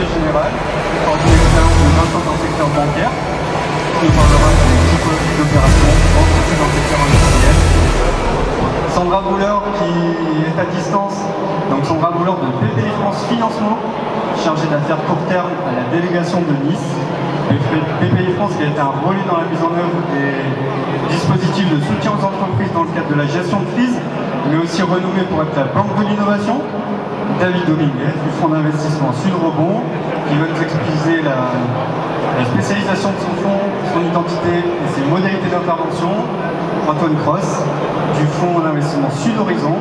Société Générale, par une expérience de 20 ans dans le secteur bancaire. On parlera des typologies d'opérations, aussi dans le secteur industriel. Sandra Bouler qui est à distance, donc Sandra Bouler de BPI France Financement, chargée d'affaires court terme à la délégation de Nice. BPI France qui a été un relais dans la mise en œuvre des dispositifs de soutien aux entreprises dans le cadre de la gestion de crise, mais aussi renommé pour être la banque de l'innovation. David Dominguez du fonds d'investissement Sud Rebond qui va nous expliquer la spécialisation de son fonds, son identité et ses modalités d'intervention. Antoine Cross du fonds d'investissement Sud Horizon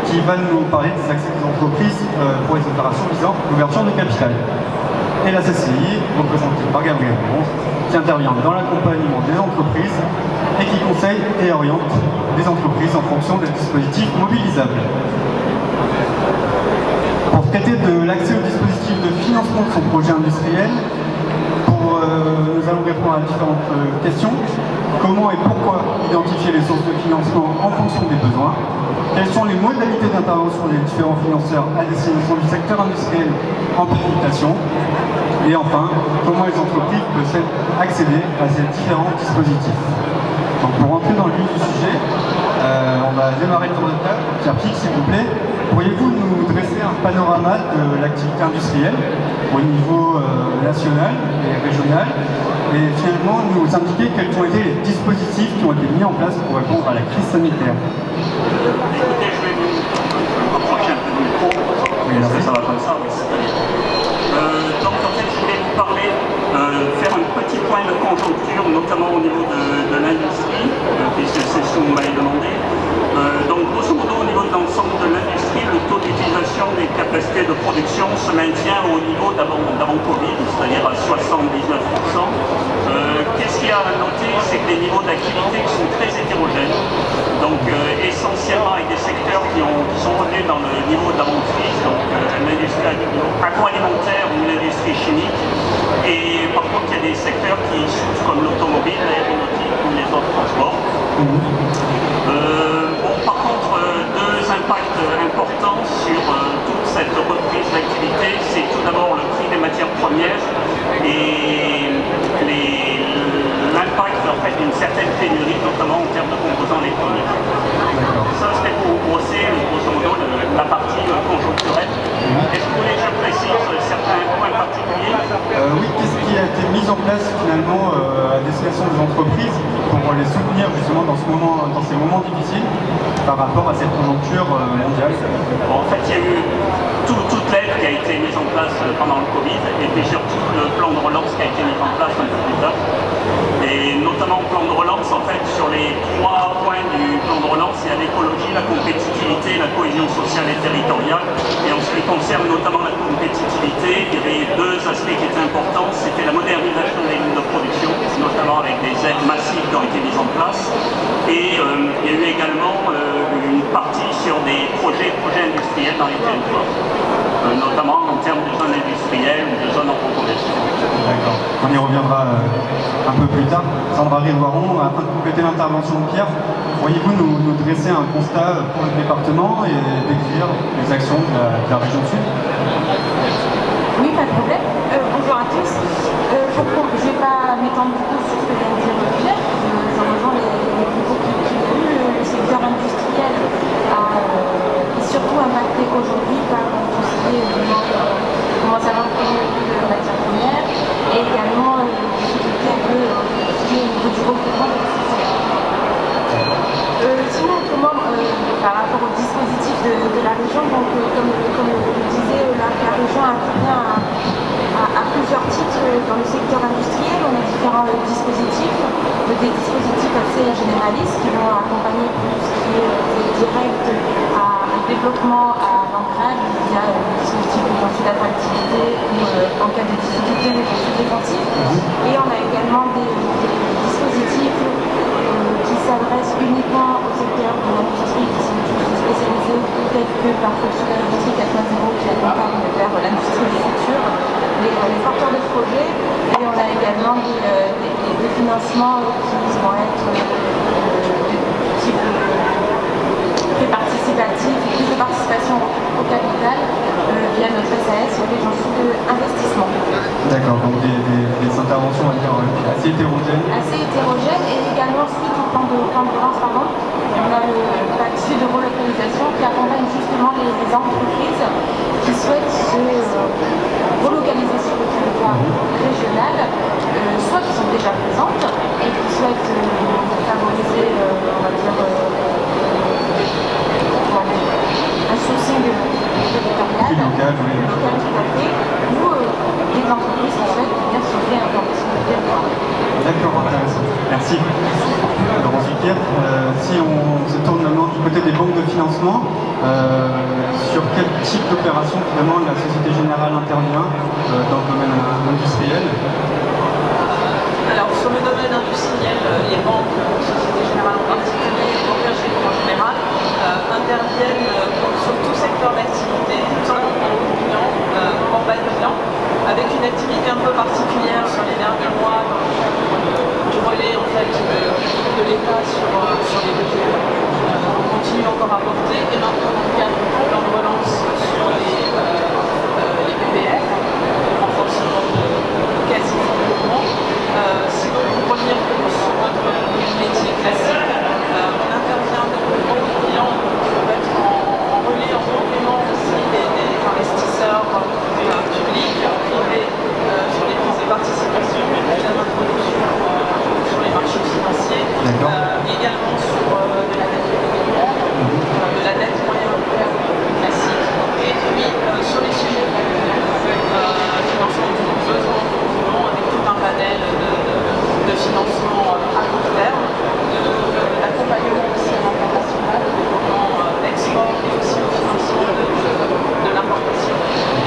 qui va nous parler des accès des entreprises pour les opérations visant l'ouverture de capital. Et la CCI, représentée par Gabriel Bronze, qui intervient dans l'accompagnement des entreprises et qui conseille et oriente les entreprises en fonction des dispositifs mobilisables. Pour traiter de l'accès au dispositif de financement de son projet industriel, nous allons répondre à différentes questions. Comment et pourquoi identifier les sources de financement en fonction des besoins? Quelles sont les modalités d'intervention des différents financeurs à destination du secteur industriel en prémutation? Et enfin, comment les entreprises peuvent accéder à ces différents dispositifs? Donc pour rentrer dans le vif du sujet, on va démarrer le tour de table. Pierre Pic, s'il vous plaît, pourriez-vous nous dresser un panorama de l'activité industrielle au niveau national et régional et finalement nous indiquer quels ont été les dispositifs qui ont été mis en place pour répondre à la crise sanitaire? Écoutez, je vais me rapprocher un peu du micro. Oui, alors ça va comme ça, oui, c'est-à-dire. Donc en fait, je voulais vous parler, faire un petit point de conjoncture, notamment au niveau de l'industrie, puisque c'est ce que vous m'avez demandé. Donc grosso modo, au niveau de l'ensemble de l'industrie, le taux d'utilisation des capacités de production se maintient au niveau d'avant Covid, c'est-à-dire à 79%. Qu'est-ce qu'il y a à noter, c'est que les niveaux d'activité sont très hétérogènes, donc essentiellement avec des secteurs qui sont revenus dans le niveau d'avant-crise, donc l'industrie agroalimentaire ou l'industrie chimique, et par contre il y a des secteurs qui souffrent comme l'automobile, l'aéronautique ou les autres transports. Par contre, deux impacts importants sur toute cette reprise d'activité, c'est tout d'abord le prix des matières premières et l'impact en fait, d'une certaine pénurie, notamment en termes de composants électroniques. Ça, c'était pour brosser, grosso modo, la partie conjoncturelle. Est-ce que vous voulez que je précise certains points particuliers? Oui, qu'est-ce qui a été mis en place finalement à destination des entreprises pour les soutenir justement dans ces moments difficiles par rapport à cette conjoncture mondiale? En fait, il y a eu toute l'aide qui a été mise en place pendant le Covid et puis surtout le plan de relance qui a été mis en place un peu plus tard. Et notamment le plan de relance, en fait, sur les 3 points du plan de relance, il y a l'écologie, la compétitivité, la cohésion sociale et territoriale. Et en ce qui concerne notamment la compétitivité, il y avait 2 aspects qui étaient importants. C'était la modernisation des lignes de production, notamment avec des aides massives qui ont été mises en place. Et il y a eu également une partie sur des projets industriels dans les territoires, notamment en termes de zones industrielles ou de zones en reconversion. D'accord, on y reviendra un peu plus tard. Sandra Rivoiron, afin de compléter l'intervention de Pierre, pourriez-vous nous dresser un constat pour le département et décrire les actions de la région Sud? Oui, pas de problème. Bonjour à tous. Je ne vais pas m'étendre beaucoup sur ce que vient de dire Pierre. J'en rejoins les propos qu'il a eu. Le secteur industriel est surtout impacté aujourd'hui par tout ce qui est commence à avoir le prix de matières premières et également les difficultés au niveau du recrutement. Sinon, autrement, par rapport au dispositif de la région, donc, comme je disais, la région intervient à plusieurs titres dans le secteur industriel. On a différents dispositifs, des dispositifs assez généralistes qui vont accompagner tout ce qui est direct à un développement, à l'ancrage via le dispositif de poursuite d'attractivité ou en cas de difficulté les poursuites défensives. Et on a également des dispositifs qui s'adressent uniquement au secteur de l'industrie qui sont tous spécialisés, tels que par Fonction d'industrie 4.0 qui accompagne vers l'industrie du futur, les porteurs de projets. Et on a également des financements qui vont être type fait participer participatif et plus de participation au capital via notre SAS, les agences d'investissement. D'accord, donc des interventions on va dire, assez hétérogènes. Assez hétérogènes et également suite au plan de relance, pardon, on a le PACSU de relocalisation qui accompagne justement les entreprises qui souhaitent se relocaliser sur le territoire régional, soit qui sont déjà présentes et qui souhaitent favoriser, on va dire, un sourcing territorial, Local, oui. local tout à fait, ou des entreprises qui souhaitent bien se réimplanter sur le territoire. D'accord, intéressant. Merci. Laurent Zucker, si on se tourne maintenant du côté des banques de financement, sur quel type d'opération finalement la Société Générale intervient dans le domaine industriel? Alors sur le domaine industriel, les banques, Société Générale en particulier, OPG en général, interviennent sur tout secteur d'activité, tant en haut de bilan qu'en bas de bilan, avec une activité un peu particulière sur les derniers mois du relais en fait, de l'État sur les budgets. On continue encore à porter et maintenant dans le cadre du plan de relance sur les PPF, renforcement de quasi-financement. Sinon, pour revenir sur notre métier classique, on intervient dans le grand client qui peut être en relais, en complément aussi des investisseurs publics, privés, sur les prises de participation, la introduction sur les marchés financiers, également sur de la dette immobilière, de la dette moyen classique, et puis sur les sujets financement du besoin avec tout un panel de financement à court terme, d'accompagnement aussi à l'international, de développement export et aussi au financement de l'importation.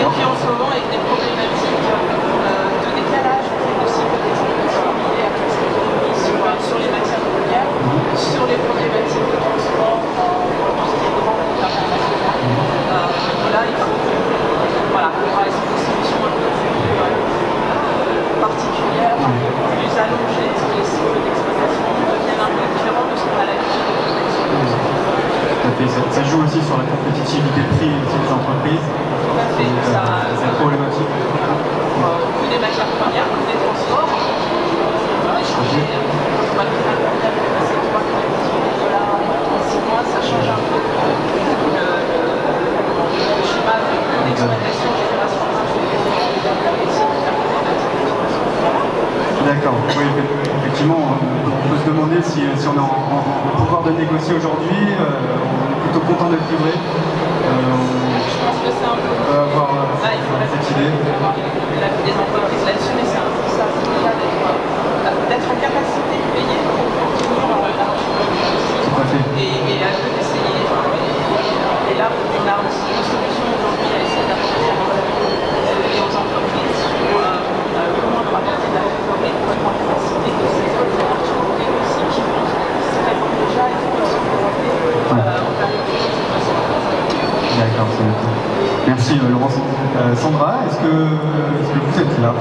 Et puis en ce moment avec des problématiques de décalage en fait, de cycle d'exploitation liées à l'économie sur les matières premières, sur les problématiques de transport pour tout ce qui est grand international. Là il faut avoir des solutions un peu plus particulières, un peu plus allongées, parce que les cycles d'exploitation deviennent un peu différents de ce qu'on a l'habitude de faire. Ça joue aussi sur la compétitivité prix des entreprises. Tout à fait. C'est problématique. Plus des matières premières, plus des transports. On va changer. On va le faire passer 3 $, en 6 mois, ça change un peu le schéma d'exploitation, génération de D'accord, oui, effectivement, on peut se demander si on est en pouvoir de négocier aujourd'hui, on est plutôt content d'être livré. Je pense que c'est un peu. On peut avoir Il faudrait cette idée. l'avis des entreprises là-dessus, mais c'est un peu ça, c'est déjà d'être en capacité de payer pour continuer la recherche. Tout à fait. Et à eux d'essayer. Et là, on a aussi une solution aujourd'hui à essayer d'apporter aux entreprises sur comment leur apporter de la trésorerie pour être en capacité de saisir les opportunités aussi qui se présentent déjà et qui peuvent se présenter en période de crise. D'accord, c'est noté. Merci Laurence. Sandra, est-ce que vous êtes là?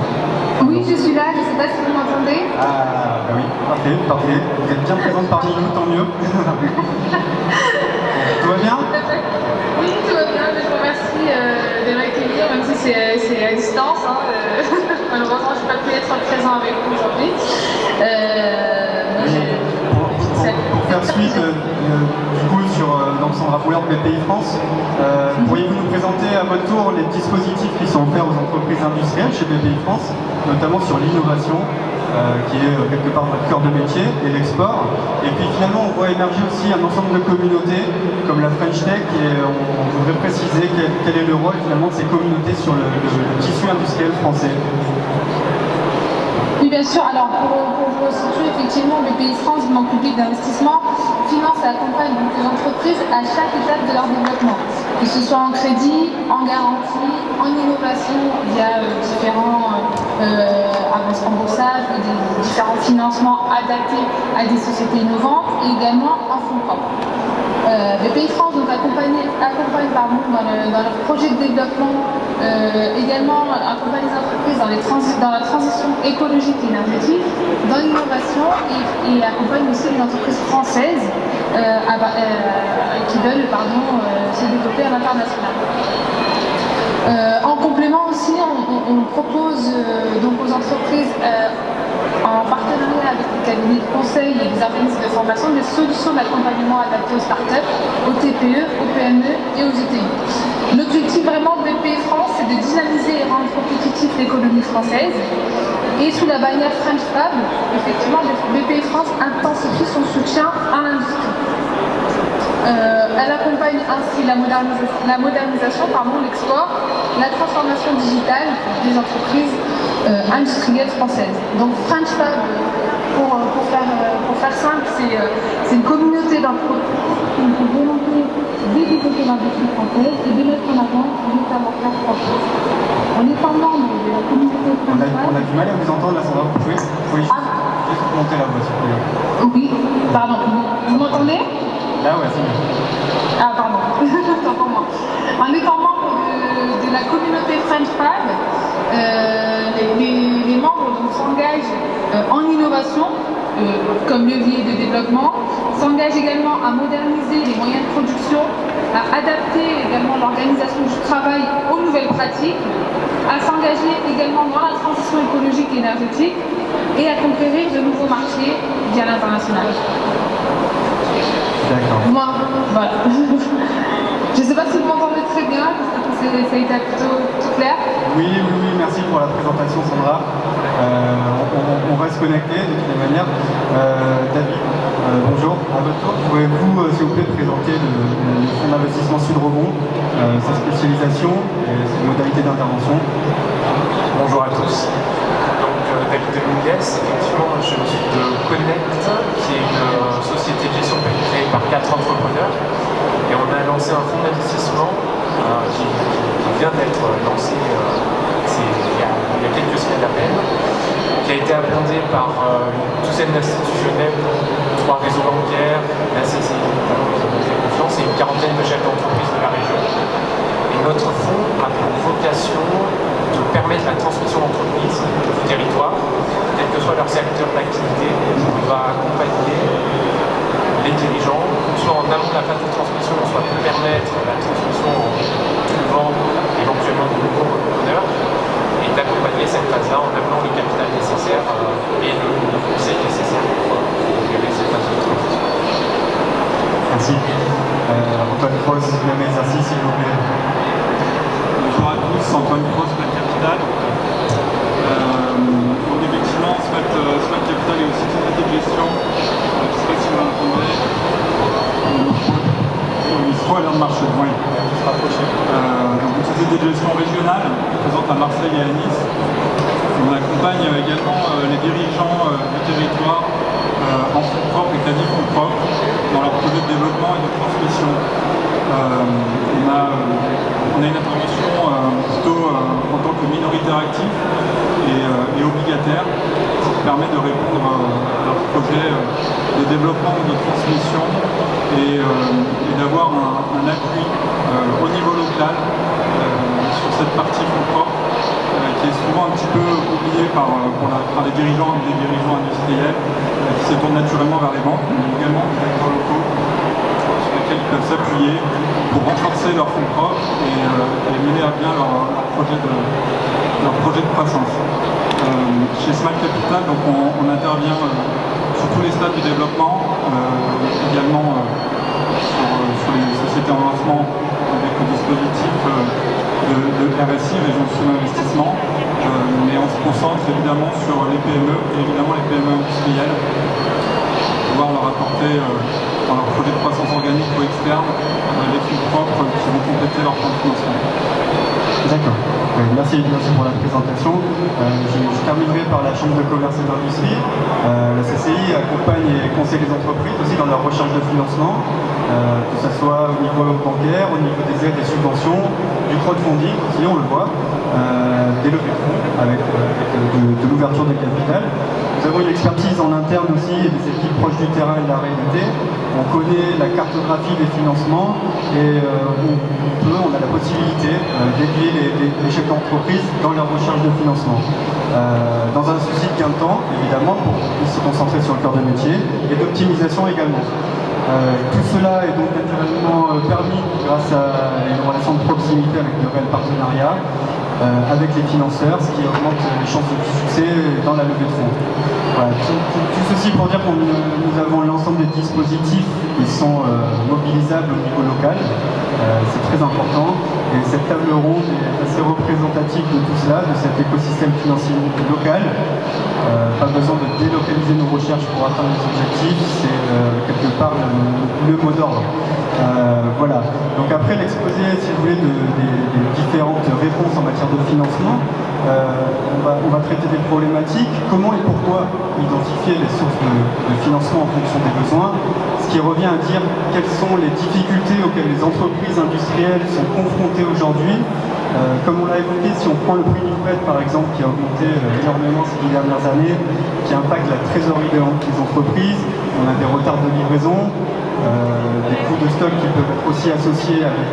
Oui, je suis là, je ne sais pas si vous m'entendez. Ah, bah oui, parfait, parfait. Vous êtes bien présente parmi nous, tant mieux. Tout va bien? Oui, tout va bien, je vous remercie de m'accueillir, même si c'est à distance. Malheureusement, je n'ai pas pu être présent avec vous aujourd'hui. Pour faire suite, du coup, sur donc Sandra Pouler de BPI France, pourriez-vous nous présenter à votre tour les dispositifs qui sont offerts aux entreprises industrielles chez BPI France, notamment sur l'innovation, qui est quelque part notre cœur de métier, et l'export. Et puis finalement, on voit émerger aussi un ensemble de communautés, comme la French Tech, et on voudrait préciser quel est le rôle finalement de ces communautés sur le tissu industriel français. Oui, bien sûr. Alors, pour vous situer, effectivement, BPI France, Banque publique d'investissement, finance et accompagne donc les entreprises à chaque étape de leur développement, que ce soit en crédit, en garantie, en innovation via différents avances remboursables, différents financements adaptés à des sociétés innovantes et également en fonds propres. BPI France donc accompagne dans leur projet de développement, également accompagne les entreprises dans la transition écologique et énergétique, dans l'innovation et accompagne aussi les entreprises françaises qui veulent se développer à l'international. En complément aussi, on propose donc aux entreprises en partenariat avec les cabinets de conseil et les organismes de formation des solutions d'accompagnement adaptées aux startups, aux TPE, aux PME et aux ETI. L'objectif vraiment de BPI France, c'est de dynamiser et rendre compétitive l'économie française. Et sous la bannière French Fab, effectivement, BPI France intensifie son soutien à l'industrie. Elle accompagne ainsi la modernisation, l'export, la transformation digitale des entreprises industrielles françaises. Donc French Fab, pour faire simple, c'est une communauté d'entreprises qui ont une volonté de développer l'industrie française et de mettre en avant les savoir-faire français. En étant membre de la communauté French Fab... On a du mal à vous entendre là, Sandra, vous pouvez juste monter la voix, s'il vous plaît. Oui, pardon, vous m'entendez? Là, ouais, c'est mieux. Ah, pardon, autant pour moi. En étant membre de la communauté French Fab, les membres s'engagent en innovation comme levier de développement, s'engagent également à moderniser les moyens de production, à adapter également l'organisation du travail aux nouvelles pratiques, à s'engager également dans la transition écologique et énergétique et à conquérir de nouveaux marchés via l'international. D'accord. Moi, voilà. Je ne sais pas si vous m'entendez très bien, parce que ça a été plutôt clair. Oui, merci pour la présentation, Sandra. On va se connecter de toutes les manières. David, bonjour. À votre tour, pouvez-vous, s'il vous plaît, présenter le fonds d'investissement Sud Rebond, sa spécialisation et ses modalités d'intervention? Bonjour à tous. Donc, David Dominguez, effectivement, je suis de Connect, qui est une société de gestion créée par 4 entrepreneurs. Et on a lancé un fonds d'investissement qui vient d'être lancé il y a quelques semaines à peine, qui a été abondé par une douzaine d'institutionnels, 3 réseaux bancaires, la CCI, notamment qui nous fait confiance, et une quarantaine de chefs d'entreprise de la région. Et notre fonds a pour vocation de permettre la transmission d'entreprises du territoire, quel que soit leur secteur d'activité. On va accompagner les dirigeants, soit en amont de la phase de transmission, soit pour permettre la transmission en trouvant éventuellement de nouveaux entrepreneurs, et d'accompagner cette phase-là en amenant le capital nécessaire et le conseil nécessaire pour gérer cette phase de transition. Merci. Antoine Cross, même exercice, s'il vous plaît. Bonjour à tous, Antoine Cross, Smart Capital. Donc effectivement, Smart Capital est aussi société de gestion. Je ne sais pas si vous l'entendez. Le micro a l'air de marcher. Oui, se rapprocher. Donc une société de gestion régionale, présente à Marseille et à Nice. On accompagne également les dirigeants du territoire en fonds propres et quasi-fonds propres dans leurs projets de développement et de transmission. On a une intervention plutôt en tant que minoritaire actif et obligataire, qui permet de répondre à leurs projets de développement ou de transmission et d'avoir un appui au niveau local sur cette partie fonds propres qui est souvent un petit peu oubliée par les dirigeants industriels qui se tournent naturellement vers les banques, mais également les acteurs locaux sur lesquels ils peuvent s'appuyer pour renforcer leurs fonds propres et mener à bien leur projet de croissance. Chez Smart Capital, donc on intervient sur tous les stades du développement, également sur les sociétés en lancement avec le dispositif de RSI, Région de Sud Investissement, mais on se concentre évidemment sur les PME et évidemment les PME industrielles, pouvoir leur apporter dans leur projet de croissance organique ou externe les fonds propres qui vont compléter leur plan de financement. D'accord. Merci pour la présentation. Je terminerai par la Chambre de commerce et d'industrie. La CCI accompagne et conseille les entreprises aussi dans leur recherche de financement, que ce soit au niveau bancaire, au niveau des aides et subventions, du crowdfunding aussi, on le voit, des levées de fonds avec de l'ouverture de capital. Nous avons une expertise en interne aussi et des équipes proches du terrain et de la réalité. on connaît la cartographie des financements et on a la possibilité d'aiguiller les chefs d'entreprise dans leur recherche de financement. Dans un souci de gain de temps, évidemment, pour se concentrer sur le cœur de métier, et d'optimisation également. Tout cela est donc naturellement permis grâce à une relation de proximité avec de réels partenariats avec les financeurs, ce qui augmente les chances de succès dans la levée de fonds. Voilà, tout ceci pour dire que nous avons l'ensemble des dispositifs qui sont mobilisables au niveau local. C'est très important. Et cette table ronde est assez représentative de tout cela, de cet écosystème financier local. Pas besoin de délocaliser nos recherches pour atteindre les objectifs, c'est quelque part le mot d'ordre. Voilà. Donc après l'exposé, si vous voulez, des différentes réponses en matière de financement, on va traiter des problématiques. Comment et pourquoi identifier les sources de financement en fonction des besoins, ce qui revient à dire quelles sont les difficultés auxquelles les entreprises industrielles sont confrontées aujourd'hui. Comme on l'a évoqué, si on prend le prix du fret par exemple, qui a augmenté énormément ces 10 dernières années, qui impacte la trésorerie des entreprises, on a des retards de livraison, des coûts de stock qui peuvent être aussi associés avec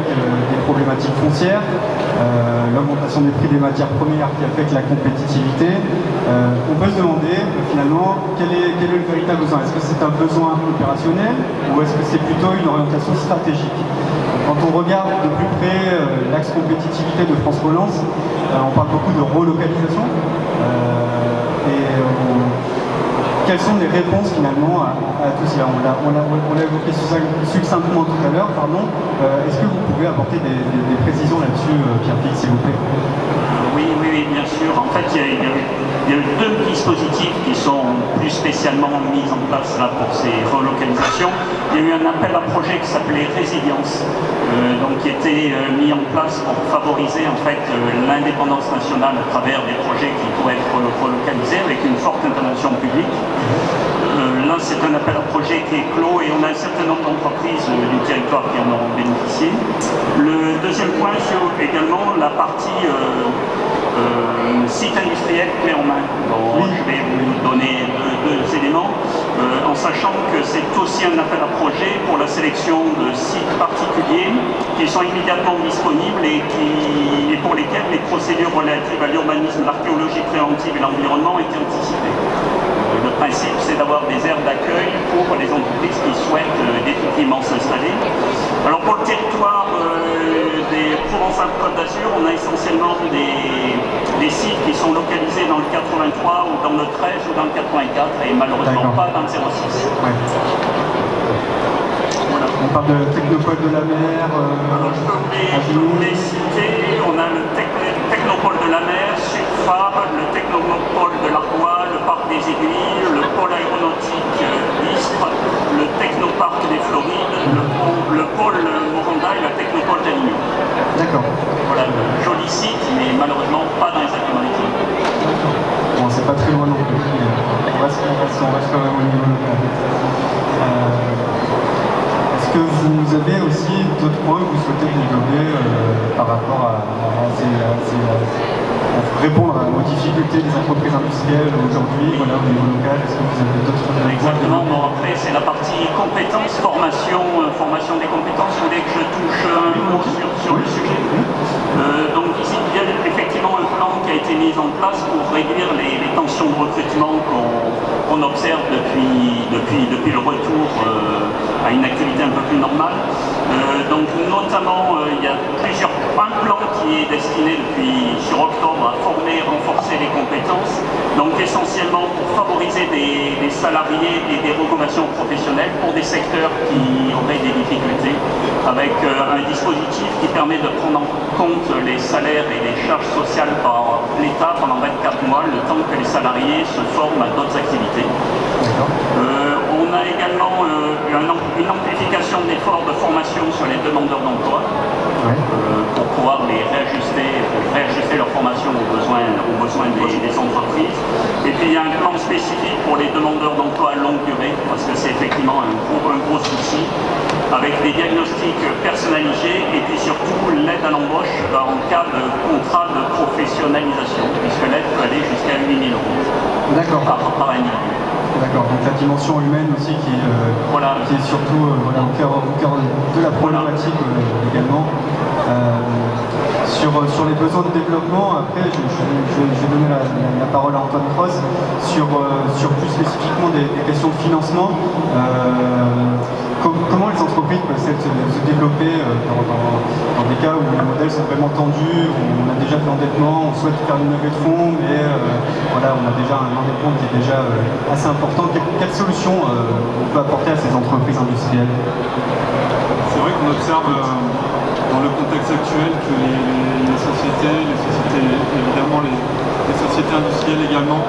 des problématiques foncières, l'augmentation des prix des matières premières qui affecte la compétitivité. On peut se demander finalement quel est le véritable besoin. Est-ce que c'est un besoin opérationnel ou est-ce que c'est plutôt une orientation stratégique? Quand on regarde de plus près l'axe compétitivité de France Relance, on parle beaucoup de relocalisation. Quelles sont les réponses finalement à tout cela? On l'a évoqué succinctement tout à l'heure, pardon. Est-ce que vous pouvez apporter des précisions là-dessus, Pierre-Philippe, s'il vous plaît? Oui, bien sûr. En fait, il y a deux dispositifs qui sont plus spécialement mis en place là pour ces relocalisations. Il y a eu un appel à projet qui s'appelait Résilience, donc qui était mis en place pour favoriser en fait l'indépendance nationale à travers des projets qui pourraient être relocalisés avec une forte intervention publique. Là, c'est un appel à projet qui est clos et on a un certain nombre d'entreprises du territoire qui en auront bénéficié. Le deuxième point, c'est également la partie site industriel clé en main. Donc, je vais vous donner deux éléments, en sachant que c'est aussi un appel à projet pour la sélection de sites particuliers qui sont immédiatement disponibles et pour lesquels les procédures relatives à l'urbanisme, l'archéologie préventive et l'environnement étaient anticipées. Le principe, c'est d'avoir des aires d'accueil pour les entreprises qui souhaitent définitivement s'installer. Alors pour le territoire des Provence-Alpes-Côte d'Azur, on a essentiellement des sites qui sont localisés dans le 83 ou dans le 13 ou dans le 84 et malheureusement pas dans le 06. Ouais. Voilà. On parle de Technopole de la Mer. Alors je peux vous les citer. On a le Technopole de la Mer, Sudfab, le Technopole de l'Argois, le Parc des Aiguilles, le pôle aéronautique d'Istres, le Technoparc des Florides, le pôle Moranda et la Technopole d'Avignon. D'accord. Voilà, joli site, mais malheureusement pas dans les Alpes-Maritimes. Bon, c'est pas très loin non plus. On reste quand même au niveau local. Est-ce que vous avez aussi d'autres points que vous souhaitez développer par rapport à répondre aux difficultés des entreprises industrielles aujourd'hui, voilà, au niveau local? Est-ce que vous avez d'autres points? Exactement. Bon, après, c'est la partie compétences, formation des compétences. Vous voulez que je touche un mot sur le sujet? Donc ici, il y a effectivement un plan qui a été mis en place pour réduire les tensions de recrutement qu'on observe depuis le retour à une activité un peu plus normale. Donc notamment, il y a un plan qui est destiné sur octobre à former et renforcer les compétences, donc essentiellement pour favoriser des salariés et des reconversions professionnelles pour des secteurs qui auraient des difficultés, avec un dispositif qui permet de prendre en compte les salaires et les charges sociales par l'État pendant 24 mois, le temps que les salariés se forment à d'autres activités. On a également une amplification de l'effort de formation sur les demandeurs d'emploi pour pouvoir les réajuster leur formation aux besoins des entreprises. Et puis il y a un plan spécifique pour les demandeurs d'emploi à longue durée, parce que c'est effectivement un gros souci, avec des diagnostics personnalisés et puis surtout l'aide à l'embauche en cas de contrat de professionnalisation, puisque l'aide peut aller jusqu'à 8 000 € par individu. D'accord, donc la dimension humaine aussi qui est surtout voilà, au cœur de la problématique également. Sur les besoins de développement, après je vais donner la parole à Antoine Cross sur plus spécifiquement des questions de financement. Comment les entreprises peuvent se développer dans des cas où les modèles sont vraiment tendus, où on a déjà de l'endettement, on souhaite faire une levée de fonds, mais voilà, on a déjà un endettement qui est déjà assez important. Quelles solutions on peut apporter à ces entreprises industrielles? C'est vrai qu'on observe dans le contexte actuel que les sociétés évidemment les sociétés industrielles également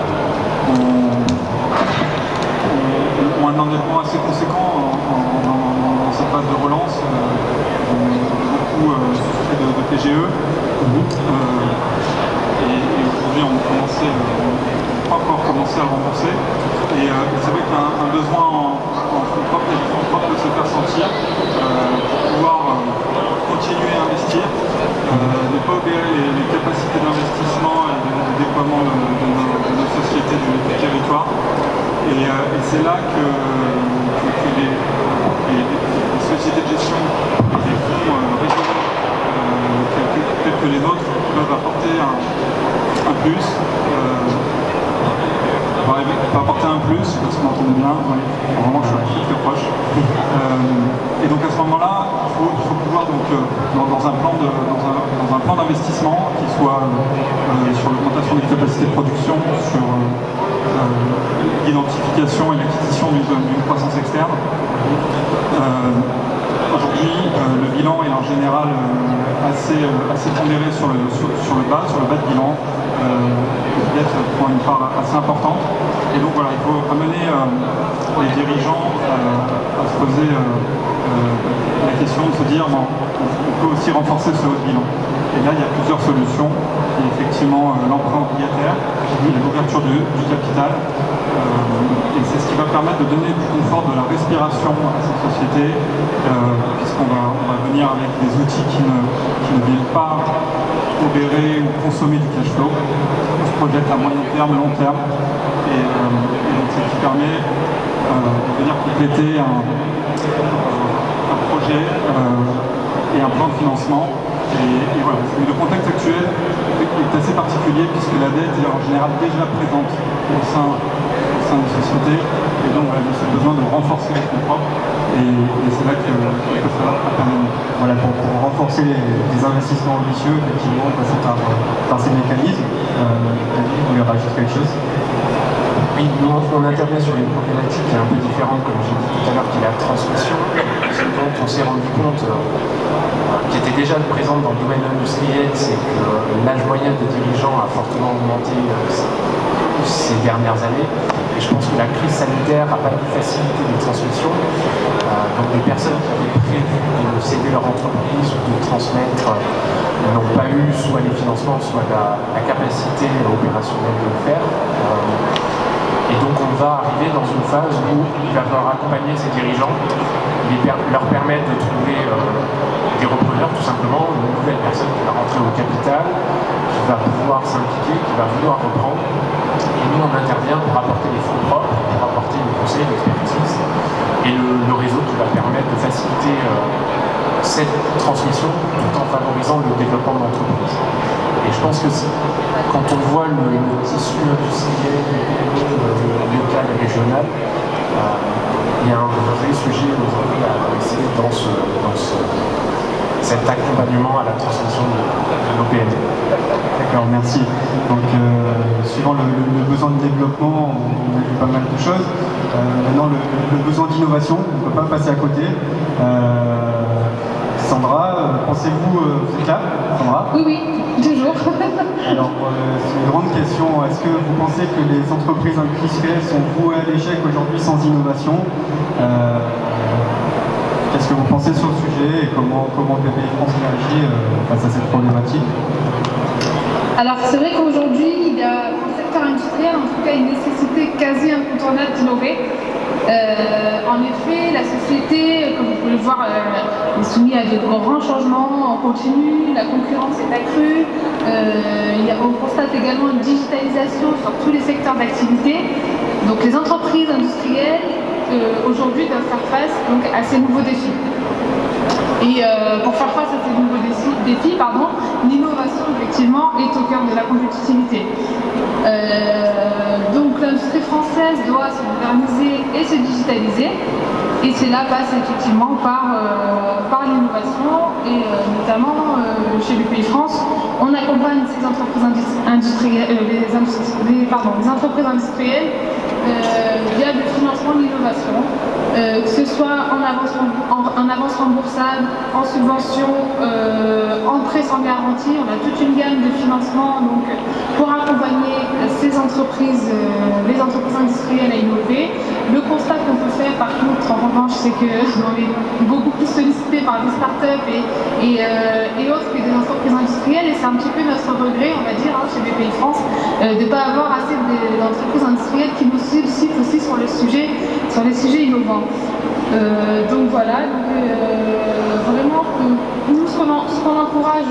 ont un endettement assez conséquent dans cette phase de relance. Beaucoup souscrit de PGE. Et aujourd'hui on n'a pas encore commencé à le rembourser. Et c'est vrai qu'il y a un besoin en fonds propres et fonds propres de se faire sentir pour pouvoir continuer à investir, ne pas obérer les capacités d'investissement et de déploiement de nos sociétés du territoire. Et c'est là que les sociétés de gestion et les fonds régionaux tels que les nôtres peuvent apporter un plus. Pas apporter un plus, je sais pas si vous m'entendez bien, oui. Vraiment je suis très proche. Et donc à ce moment-là, il faut pouvoir donc, dans un plan d'investissement qui soit sur l'augmentation des capacités de production, sur l'identification et l'acquisition d'une croissance externe. Aujourd'hui, le bilan est en général assez pondéré sur le bas de bilan. La dette prend une part assez importante. Et donc voilà, il faut amener les dirigeants à se poser la question de se dire bon, on peut aussi renforcer ce haut de bilan. Et là, il y a plusieurs solutions. Il y a effectivement l'emprunt obligataire, l'ouverture du capital. Et c'est ce qui va permettre de donner du confort, de la respiration à cette société, puisqu'on va venir avec des outils qui ne viennent pas obérer ou consommer du cash flow. On se projette à moyen terme, long terme. Et donc c'est ce qui permet de venir compléter un projet et un plan de financement. Et voilà, le contexte actuel est assez particulier puisque la dette est en général déjà présente au sein des sociétés. Et donc voilà, il y a ce besoin de renforcer les fonds propres. Et c'est là que ça va intervenir. Voilà, pour renforcer les investissements ambitieux, effectivement, on passe par ces mécanismes. Vous voulez rajouter quelque chose? Oui, nous on intervient sur une problématique qui est un peu différente, comme j'ai dit tout à l'heure, qui est la transmission. Ce dont on s'est rendu compte, qui était déjà présente dans le domaine industriel, c'est que l'âge moyen des dirigeants a fortement augmenté ces dernières années. Et je pense que la crise sanitaire n'a pas pu faciliter les transmissions. Donc des personnes qui avaient prévu de céder leur entreprise ou de transmettre n'ont pas eu soit les financements, soit la capacité opérationnelle de le faire. Et donc on va arriver dans une phase où il va falloir accompagner ces dirigeants, leur permettre de trouver des repreneurs tout simplement, une nouvelle personne qui va rentrer au capital, qui va pouvoir s'impliquer, qui va vouloir reprendre. Et nous on intervient pour apporter des fonds propres, pour apporter des conseils, l'expertise et le réseau qui va permettre de faciliter cette transmission tout en favorisant le développement de l'entreprise. Et je pense que quand on voit le tissu industriel, local et régional, il y a un vrai sujet aujourd'hui à essayer dans cet accompagnement à la transmission de nos PME. D'accord, merci. Donc, suivant le besoin de développement, on a vu pas mal de choses. Maintenant, le besoin d'innovation, on ne peut pas passer à côté. Sandra, pensez-vous, vous êtes là, Sandra? Oui, toujours. Alors, c'est une grande question. Est-ce que vous pensez que les entreprises industrielles sont vouées à l'échec aujourd'hui sans innovation? Qu'est-ce que vous pensez sur le sujet et comment BPI France réagit face à cette problématique? Alors c'est vrai qu'aujourd'hui, il y a dans le secteur industriel, en tout cas, une nécessité quasi incontournable d'innover. En effet, la société, comme vous pouvez le voir, est soumise à de grands changements en continu, la concurrence est accrue, on constate également une digitalisation sur tous les secteurs d'activité. Donc les entreprises industrielles aujourd'hui doivent faire face donc, à ces nouveaux défis. Et pour faire face à ces nouveaux défis, l'innovation effectivement est au cœur de la compétitivité. Donc l'industrie française doit se moderniser et se digitaliser. Et cela passe effectivement par l'innovation et notamment chez BPI France, on accompagne ces entreprises industrielles, les entreprises industrielles via le financement de l'innovation, que ce soit en avance remboursable, en subvention, en prêt sans garantie. On a toute une gamme de financements donc, pour accompagner ces entreprises, les entreprises industrielles à innover. Le constat qu'on peut faire par contre en revanche, c'est qu'on est beaucoup plus sollicité par des startups et autres que des entreprises industrielles, et c'est un petit peu notre regret, on va dire, chez BPI France, de ne pas avoir assez d'entreprises industrielles qui nous sollicitent aussi sur les sujets innovants. Donc voilà, vraiment, nous ce qu'on encourage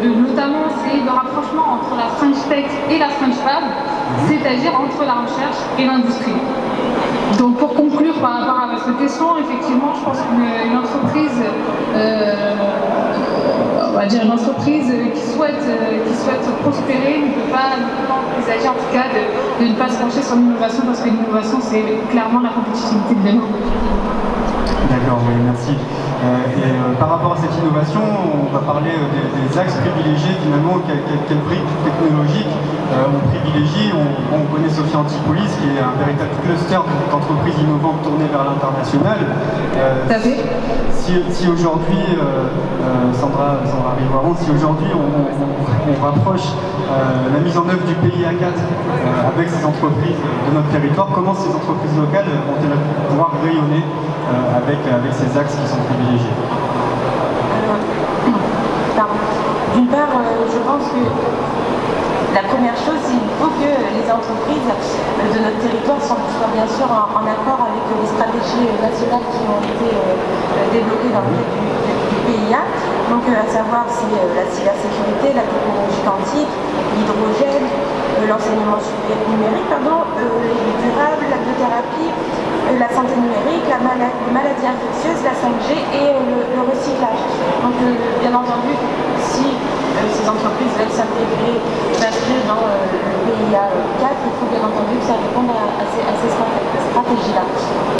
notamment, c'est le rapprochement entre la French Tech et la French Fab, c'est-à-dire entre la recherche et l'industrie. Donc pour conclure par rapport à votre question, effectivement, je pense qu'une entreprise, on va dire une entreprise qui souhaite prospérer ne peut pas envisager en tout cas de ne pas se pencher sur l'innovation, parce que l'innovation c'est clairement la compétitivité de demain. D'accord, oui, merci. Par rapport à cette innovation, on va parler des axes privilégiés finalement, quelles briques technologiques on privilégie. On connaît Sophia Antipolis, qui est un véritable cluster d'entreprises innovantes tournées vers l'international. Si aujourd'hui, Sandra Rivoiron, si aujourd'hui on rapproche la mise en œuvre du PIA 4 avec ces entreprises de notre territoire, comment ces entreprises locales vont-elles pouvoir rayonner avec ces axes qui sont privilégiés? D'une part, je pense que la première chose, c'est qu'il faut que les entreprises de notre territoire soient bien sûr en accord avec les stratégies nationales qui ont été développées dans le cadre du PIA. Donc à savoir la cybersécurité, la technologie quantique, l'hydrogène, l'enseignement numérique, les durables, la biothérapie, la santé numérique, les maladies infectieuses, la 5G et le recyclage. Donc bien entendu, si ces entreprises veulent s'inscrire dans le PIA 4, il faut bien entendu que ça réponde à ces stratégies-là.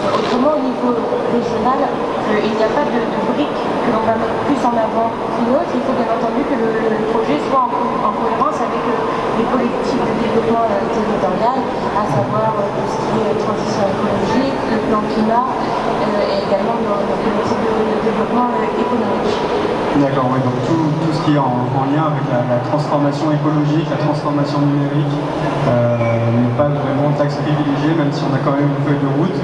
Autrement, au niveau régional, il n'y a pas de brique que l'on va mettre plus en avant qu'une autre. Il faut bien entendu que le projet soit en cohérence avec les politiques de développement territorial, à savoir tout ce qui est transition écologique, le plan climat et également nos politiques de développement économique. D'accord, oui, donc tout ce qui est en lien avec la transformation écologique, la transformation numérique, n'est pas vraiment d'axe privilégié, même si on a quand même une feuille de route.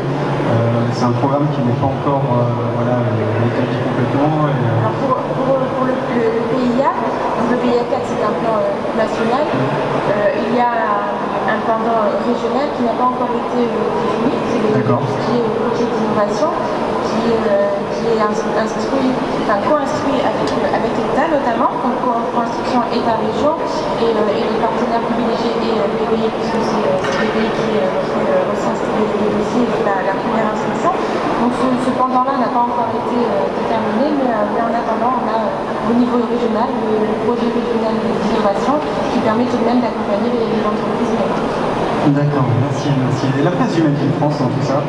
C'est un programme qui n'est pas encore établi complètement. Alors pour le PIA, le PIA 4 c'est un plan national, il y a un pendant régional qui n'a pas encore été défini, c'est le projet d'innovation qui est co-instruit avec l'État notamment, donc co-instruction État-région et les partenaires privilégiés et BPI, puisque c'est BPI qui recense les dossiers et la première instruction. Donc ce pendant-là n'a pas encore été déterminé, mais en attendant, on a au niveau régional le projet régional d'innovation qui permet tout de même d'accompagner les entreprises innovantes. D'accord, merci. Et la place du Made in France dans tout ça?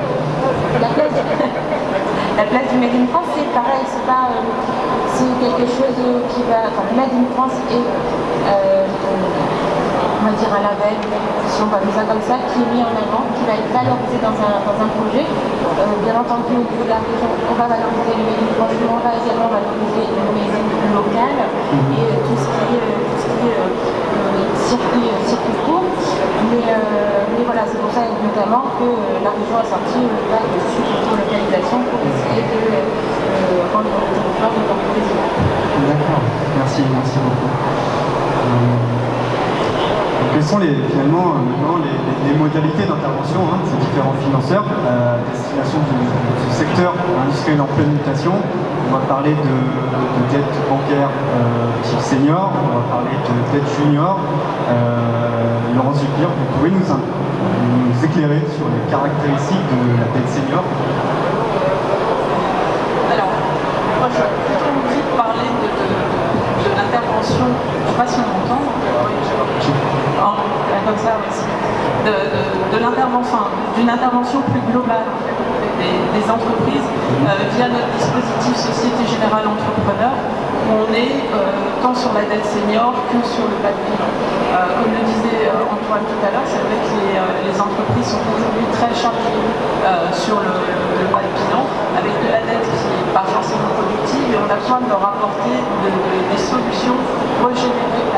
La place du Made in France, c'est pareil, c'est quelque chose qui va... Enfin, le Made in France est, on va dire, un label, si on va dire ça comme ça, qui est mis en avant, qui va être valorisé dans un projet. Bien entendu, au niveau de la région, on va valoriser le Made in France, mais on va également valoriser le Made in local et tout ce qui est circuit court. Mais voilà, c'est pour ça notamment que la région a sorti le bac de localisation pour essayer de rendre le territoire de l'entreprise. D'accord, merci beaucoup. Quelles sont finalement les modalités d'intervention de ces différents financeurs à destination de ce secteur industriel en pleine mutation? On va parler de dette bancaire type senior, on va parler de dette junior. Laurence Duclerc, vous pouvez nous nous éclairer sur les caractéristiques de la dette senior? Alors, moi je vais plutôt vite parler de l'intervention, je ne sais pas si on m'entend, comme ça aussi, d'une intervention plus globale en fait, des entreprises via notre dispositif Société Générale Entrepreneur, où on est tant sur la dette senior que sur le bas de bilan. Comme le disait Antoine tout à l'heure, c'est vrai que les entreprises sont aujourd'hui très chargées sur le bas de bilan, avec de la dette qui n'est pas forcément productive, et on a besoin de leur apporter des solutions pour régénérer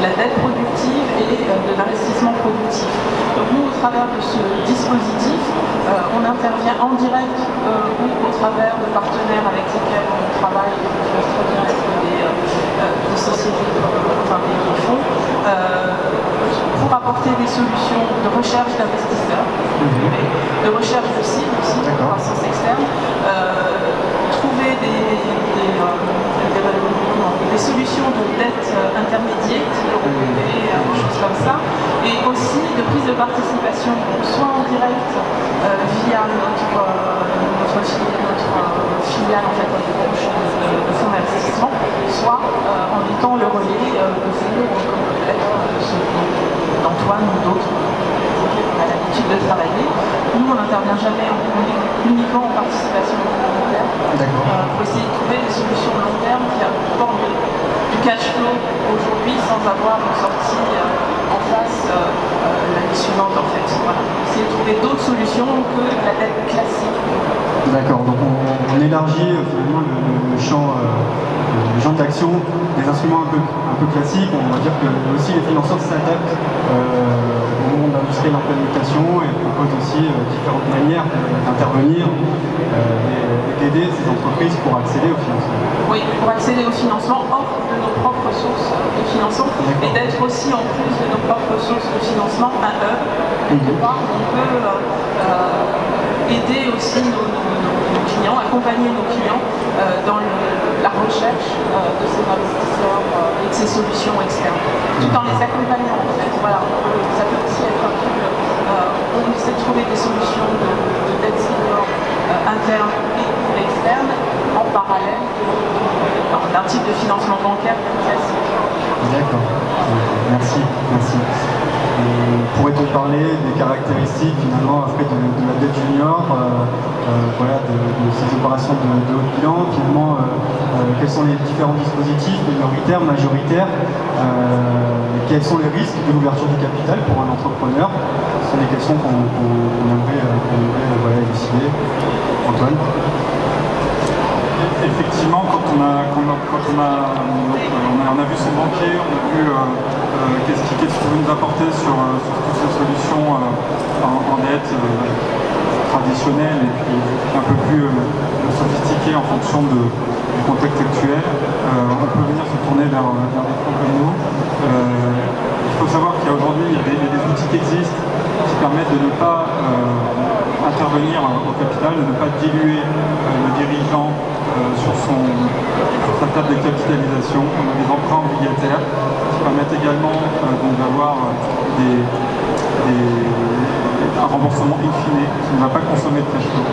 la dette productive et de l'investissement productif. Donc nous, au travers de ce dispositif, on intervient en direct ou au travers de partenaires avec lesquels on travaille, qui peuvent très bien être des sociétés, enfin des fonds, pour apporter des solutions de recherche d'investisseurs, de recherche de cibles aussi, de croissance externe, trouver des solutions de dette intermédiaire, des choses comme ça, et aussi de prise de participation, soit en direct via notre filiale en fait, de fonds d'investissement, soit en étant le relais de fonds comme peut-être d'Antoine ou d'autres on a l'habitude de travailler. Nous, on n'intervient jamais uniquement en participation volontaire pour essayer de trouver des solutions long terme qui apportent du cash flow aujourd'hui sans avoir une sortie en face l'année suivante en fait. Voilà. Essayer de trouver d'autres solutions que la dette classique. D'accord, donc on élargit finalement le champ d'action des instruments un peu classiques. On va dire que aussi les financeurs s'adaptent au monde industriel en pleine mutation et proposent aussi différentes manières d'intervenir et d'aider ces entreprises pour accéder au financement. Oui, pour accéder au financement hors de nos propres sources de financement et d'être aussi en plus de nos propres sources de financement un hub quelque part où on peut aider aussi nos clients, accompagner nos clients dans la recherche de ces investisseurs et de ces solutions externes, tout en les accompagnant en fait. Voilà, ça peut aussi être un peu, on essaie de trouver des solutions de dette senior interne et externe en parallèle d'un type de financement bancaire plus classique. D'accord, merci. Pourrait-on parler des caractéristiques finalement après de la dette junior, voilà, de ces opérations de haut bilan, finalement quels sont les différents dispositifs minoritaires, majoritaires, quels sont les risques de l'ouverture du capital pour un entrepreneur? Ce sont des questions qu'on aimerait voilà, élucider. Antoine? Effectivement, quand on a vu son banquier, on a vu qu'est-ce qu'il pouvait nous apporter sur toutes ces solutions en dette traditionnelle et puis un peu plus sophistiquée en fonction du contexte actuel. On peut venir se tourner vers des fonds comme nous. Il faut savoir qu'aujourd'hui, il y a des outils qui existent qui permettent de ne pas intervenir au capital, de ne pas diluer le dirigeant sur sa table de capitalisation. On a des emprunts obligataires qui permettent également d'avoir un remboursement in fine qui ne va pas consommer de cash flow.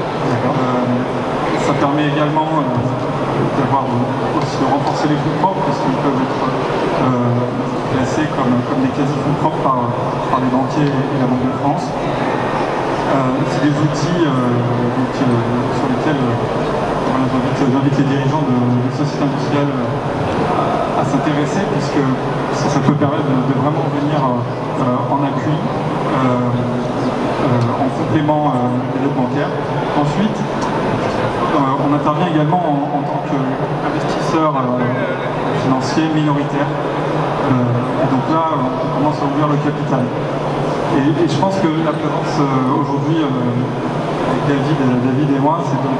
Ça permet également aussi de renforcer les fonds propres parce qu'ils peuvent être classés comme des quasi-fonds propres par les banquiers et la Banque de France. C'est des outils sur lesquels j'invite les dirigeants de sociétés industrielles à s'intéresser puisque ça peut permettre de vraiment venir en appui, en complément des aides bancaires. Ensuite, on intervient également en tant qu'investisseur financier minoritaire. Et donc là, on commence à ouvrir le capital. Et je pense que la présence aujourd'hui avec David et moi, c'est de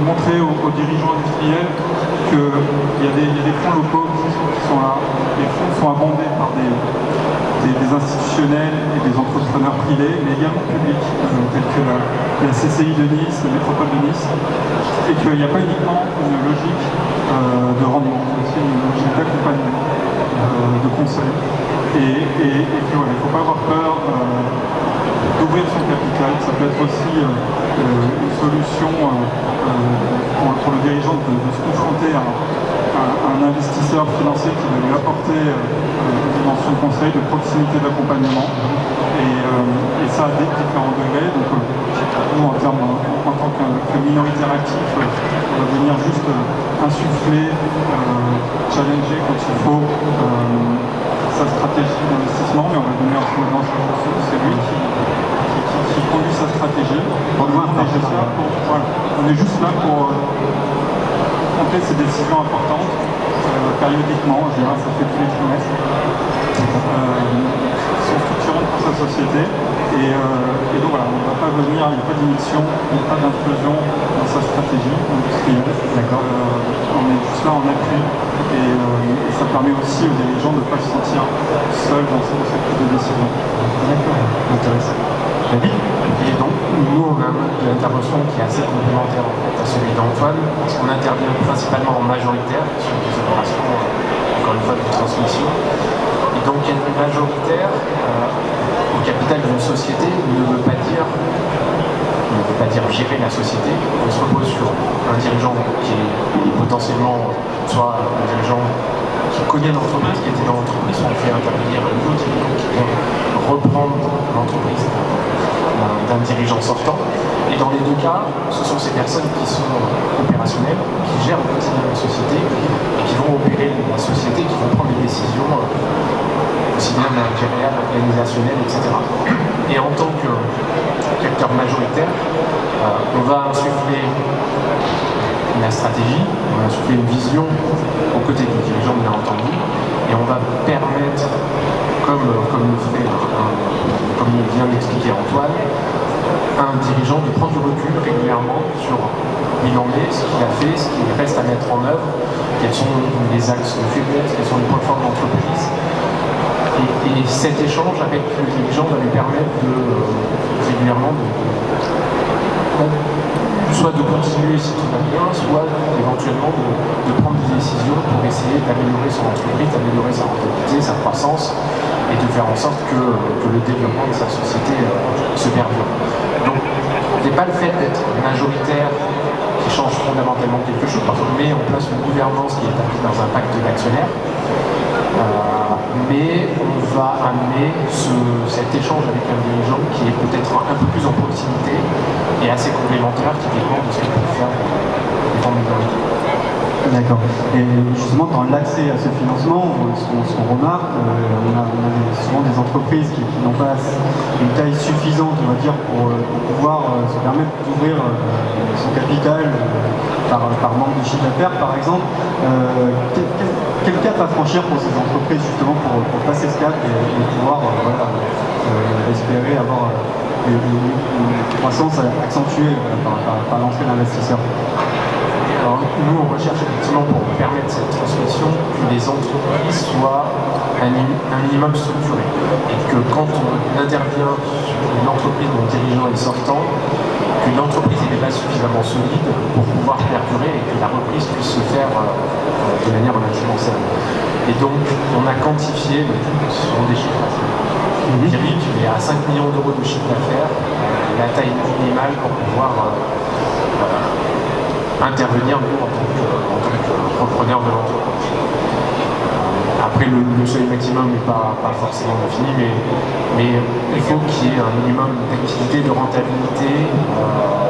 montrer aux dirigeants industriels qu'il y a des fonds locaux qui sont là. Les fonds sont abondés par des institutionnels et des entrepreneurs privés, mais également publics, tels que la CCI de Nice, la métropole de Nice, et qu'il n'y a pas uniquement une logique de rendement, mais aussi une logique d'accompagnement, de conseil. Et qu'il ne faut pas avoir peur être aussi une solution pour le dirigeant de se confronter à un investisseur financier qui va lui apporter une dimension de conseil, de proximité, d'accompagnement. Et ça à différents degrés. Donc nous, en tant que minoritaire actif, on va venir juste insuffler, challenger quand il faut sa stratégie d'investissement, mais on va donner un coup de main, c'est lui qui conduit sa stratégie. On est juste là pour prendre ces décisions importantes périodiquement, en général ça fait tous les trimestres, qui sont structurantes pour sa société. Et donc voilà, on ne va pas venir, il n'y a pas d'émission, il n'y a pas d'intrusion dans sa stratégie industrielle. D'accord. On est juste là en appui et ça permet aussi aux dirigeants de ne pas se sentir seuls dans cette prise de décision. D'accord, intéressant. David ? Et donc, nous, on a un mode d'intervention qui est assez complémentaire en fait, à celui d'Antoine, parce qu'on intervient principalement en majoritaire sur des opérations, encore une fois, de transmission. Et donc, être majoritaire au capital d'une société ne veut pas dire gérer la société. On se repose sur un dirigeant qui est potentiellement soit un dirigeant qui connaît l'entreprise, qui était dans l'entreprise, on fait intervenir un nouveau dirigeant qui vont reprendre l'entreprise d'un dirigeant sortant. Et dans les deux cas, ce sont ces personnes qui sont opérationnelles, qui gèrent le quotidien de la société et qui vont opérer la société, qui vont prendre les décisions aussi bien managériales, organisationnelles, etc. Et en tant qu'acteur majoritaire, on va insuffler la stratégie, on va insuffler une vision aux côtés du dirigeant, bien entendu, et on va permettre, comme il vient d'expliquer Antoine, à un dirigeant de prendre du recul régulièrement sur où il en est, ce qu'il a fait, ce qu'il reste à mettre en œuvre, quels sont les axes de faiblesse, quels sont les points forts de l'entreprise. Et cet échange avec le dirigeant va lui permettre régulièrement soit de continuer si tout va bien, soit éventuellement de prendre des décisions pour essayer d'améliorer son entreprise, d'améliorer sa rentabilité, sa croissance, et de faire en sorte que le développement de sa société se perdure. Donc, ce n'est pas le fait d'être majoritaire qui change fondamentalement quelque chose, parce qu'on met en place une gouvernance qui est établie dans un pacte d'actionnaires, mais on va amener cet échange avec un dirigeant qui est peut-être un peu plus en proximité et assez complémentaire typiquement de ce qu'il peut faire les fonds minoritaires. D'accord. Et justement, dans l'accès à ce financement, ce qu'on remarque, on a souvent des entreprises qui n'ont pas une taille suffisante, on va dire, pour pouvoir se permettre d'ouvrir son capital par manque de chiffre d'affaires, par exemple. Quel cap à franchir pour ces entreprises, justement, pour passer ce cap et pouvoir espérer avoir une croissance accentuée par l'entrée d'investisseurs? Alors, nous, on recherche effectivement pour permettre cette transmission que les entreprises soient un minimum structurées. Et que quand on intervient sur une entreprise dont le dirigeant est sortant, que l'entreprise n'est pas suffisamment solide pour pouvoir perdurer et que la reprise puisse se faire de manière relativement saine. Et donc, on a quantifié, ce sont des chiffres empiriques, mais à 5 millions d'euros de chiffre d'affaires, la taille minimale pour pouvoir intervenir nous, en tant que repreneur de l'entreprise. Après, le seuil maximum n'est pas forcément défini, mais il faut qu'il y ait un minimum d'activité, de rentabilité,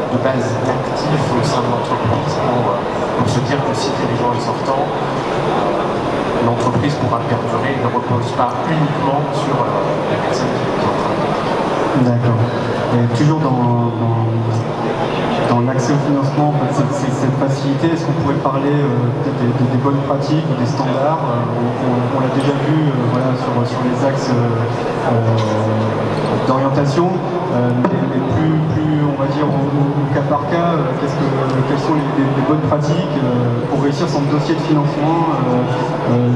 de base d'actifs au sein de l'entreprise pour se dire que si le dirigeant est sortant, l'entreprise pourra perdurer et ne repose pas uniquement sur la personne qui est en train de. D'accord. Et toujours dans l'accès au financement, cette facilité, est-ce qu'on pourrait parler peut-être des bonnes pratiques ou des standards? On l'a déjà vu sur les axes d'orientation, mais plus on va dire au cas par cas, quelles sont les bonnes pratiques pour réussir son dossier de financement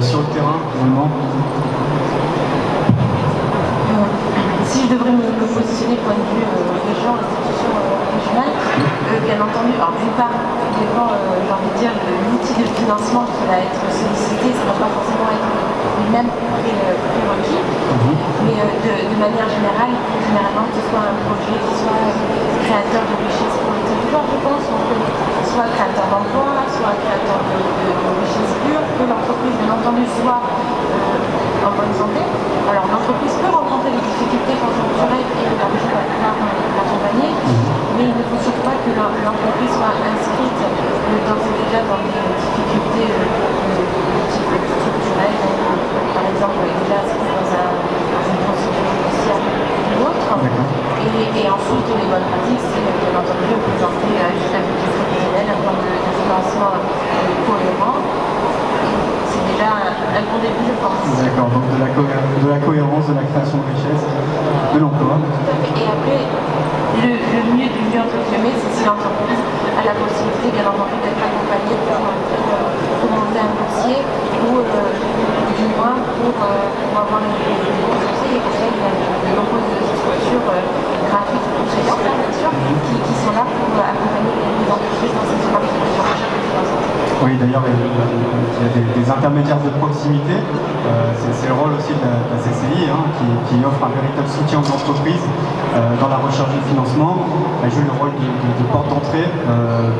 sur le terrain, finalement? Si je devrais me positionner point de vue région, institution régionale, bien entendu, alors d'une part, j'ai envie de dire, l'outil de financement qui va être sollicité, ça ne va pas forcément être les mêmes prérequis. Mais de manière générale, généralement, que ce soit un projet qui soit créateur de richesse pour le territoire, je pense, donc, soit créateur d'emploi, soit créateur de richesse pure, que l'entreprise, bien entendu, soit en bonne santé. Alors l'entreprise peut rencontrer des difficultés conjoncturelles et la région va pouvoir l'accompagner, mais il ne faut surtout pas que l'entreprise soit inscrite d'ores et déjà dans des difficultés de type structurel, par exemple déjà inscrite dans une procédure judiciaire ou autre. Et ensuite les bonnes pratiques, c'est bien entendu présenter à une stabilité prévisionnelle, un plan de financement cohérent. C'est déjà un bon début, je pense. D'accord, donc de la cohérence, de la création de richesse, de l'emploi. Tout à fait. Et après, le mieux du mieux, entre guillemets, c'est si l'entreprise a la possibilité, bien entendu, d'être accompagnée pour monter un dossier ou du moins pour avoir les bons conseils. Et pour ça, il y a de nombreuses structures gratuites ou payantes, bien sûr, qui sont là pour accompagner les entreprises dans cette démarche de recherche de financement. Oui, d'ailleurs, il y a des intermédiaires de proximité. C'est le rôle aussi de la CCI qui offre un véritable soutien aux entreprises dans la recherche de financement. Elle joue le rôle de porte d'entrée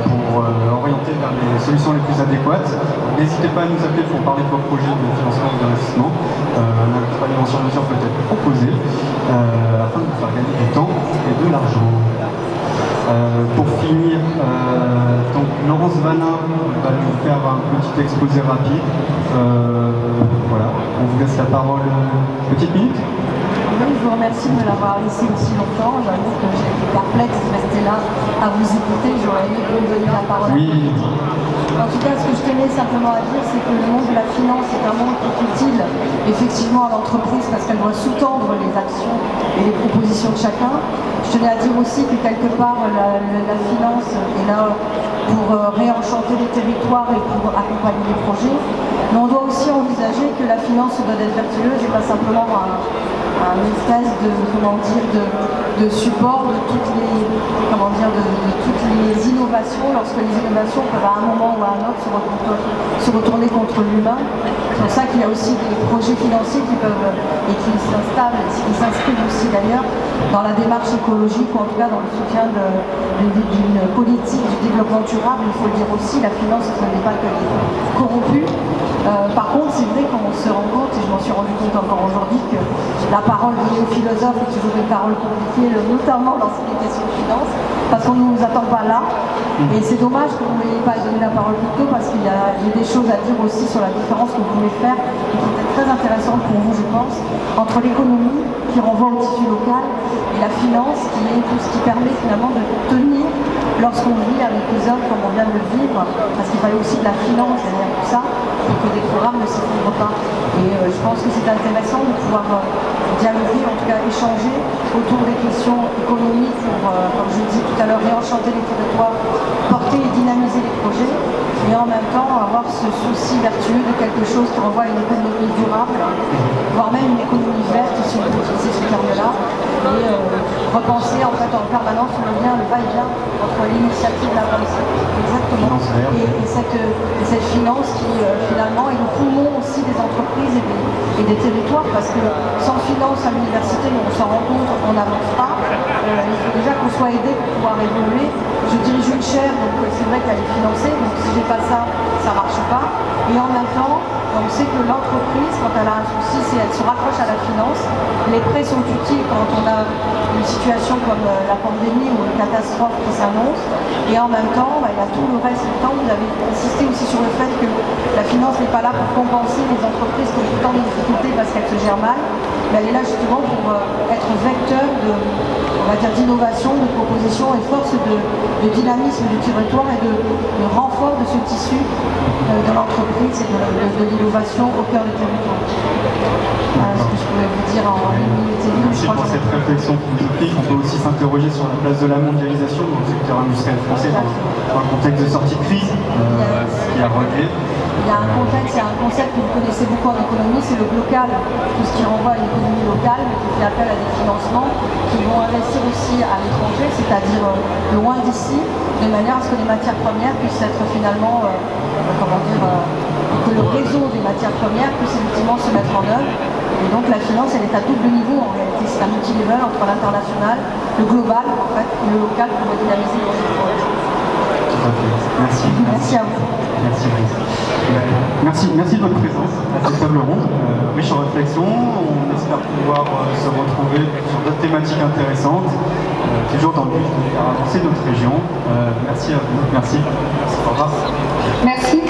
pour orienter vers les solutions les plus adéquates. N'hésitez pas à nous appeler pour parler de vos projets de financement ou d'investissement. Un accompagnement sur mesure peut être proposé afin de vous faire gagner du temps et de l'argent. Pour finir, donc Laurence Vanin va nous faire un petit exposé rapide. Voilà, on vous laisse la parole. Petite minute. Oui, je vous remercie de me l'avoir laissé aussi longtemps. J'avoue que j'ai été perplexe de rester là à vous écouter. J'aurais aimé que vous me donniez la parole. Oui. En tout cas, ce que je tenais simplement à dire, c'est que le monde de la finance est un monde qui est utile effectivement à l'entreprise parce qu'elle doit sous-tendre les actions et les propositions de chacun. Je tenais à dire aussi que quelque part, la finance est là pour réenchanter les territoires et pour accompagner les projets. Mais on doit aussi envisager que la finance doit être vertueuse et pas simplement un espèce de support de toutes les innovations, lorsque les innovations peuvent à un moment ou à un autre se retourner contre l'humain. C'est pour ça qu'il y a aussi des projets financiers qui peuvent et qui s'inscrivent aussi d'ailleurs dans la démarche écologique ou en tout cas dans le soutien d'une politique du développement durable. Il faut le dire aussi, la finance ce n'est pas que corrompue. Par contre, c'est vrai qu'on se rend compte, et je m'en suis rendu compte encore aujourd'hui, que la parole de nos philosophes est toujours une parole compliquée, notamment lorsqu'il est question de finance, parce qu'on ne nous attend pas là. Et c'est dommage que vous n'ayez pas donné la parole plus tôt, parce qu'il y a des choses à dire aussi sur la différence que vous voulez faire, et qui est très intéressante pour vous, je pense, entre l'économie, qui renvoie au tissu local, et la finance, qui est tout ce qui permet finalement de tenir lorsqu'on vit avec les hommes comme on vient de le vivre, parce qu'il fallait aussi de la finance derrière tout ça, et que des programmes ne s'effondrent pas. Et je pense que c'est intéressant de pouvoir dialoguer, en tout cas échanger autour des questions économiques pour, comme je dis tout à l'heure, réenchanter les territoires, porter et dynamiser les projets, et en même temps avoir ce souci vertueux de quelque chose qui renvoie à une économie durable, voire même une économie verte, si on peut utiliser ce terme-là, et repenser en fait en permanence le lien, le va-et-vient entre l'initiative et la pensée, exactement, et cette finance qui finalement est le poumon aussi des entreprises et des territoires, parce que sans finance à l'université, on s'en rend compte, on n'avance pas. Il faut déjà qu'on soit aidé pour pouvoir évoluer. Je dirige une chaire, donc c'est vrai qu'elle est financée, donc si j'ai pas ça, ça marche pas. Et en même temps, on sait que l'entreprise, quand elle a un souci, si elle se raccroche à la finance, les prêts sont utiles quand on a une situation comme la pandémie ou une catastrophe qui s'annonce. Et en même temps, il y a tout le reste du temps. Vous avez insisté aussi sur le fait que la finance n'est pas là pour compenser les entreprises qui ont tout le temps des difficultés parce qu'elles se gèrent mal. Mais elle est là justement pour être vecteur d'innovation, de proposition et force de dynamisme du territoire et de renfort de ce tissu de l'entreprise et de l'innovation au cœur du territoire. Voilà ce que je pouvais vous dire en une minute et demie. Merci pour cette réflexion philosophique. On peut aussi s'interroger sur la place de la mondialisation dans le secteur industriel français dans un contexte de sortie de crise, qui a relevé. Il y a un contexte, il y a un concept que vous connaissez beaucoup en économie, c'est le local, tout ce qui renvoie à l'économie locale, mais qui fait appel à des financements qui vont investir aussi à l'étranger, c'est-à-dire loin d'ici, de manière à ce que les matières premières puissent être finalement, que le réseau des matières premières puisse effectivement se mettre en œuvre. Et donc la finance, elle est à double niveau en réalité, c'est un multi-level entre l'international, le global en fait, et le local pour dynamiser les projets. Merci. Merci à vous. Merci de votre présence à cette table ronde, riche en réflexion. On espère pouvoir se retrouver sur d'autres thématiques intéressantes, toujours dans le but de faire avancer notre région. Merci à vous. Merci. Au revoir. Merci.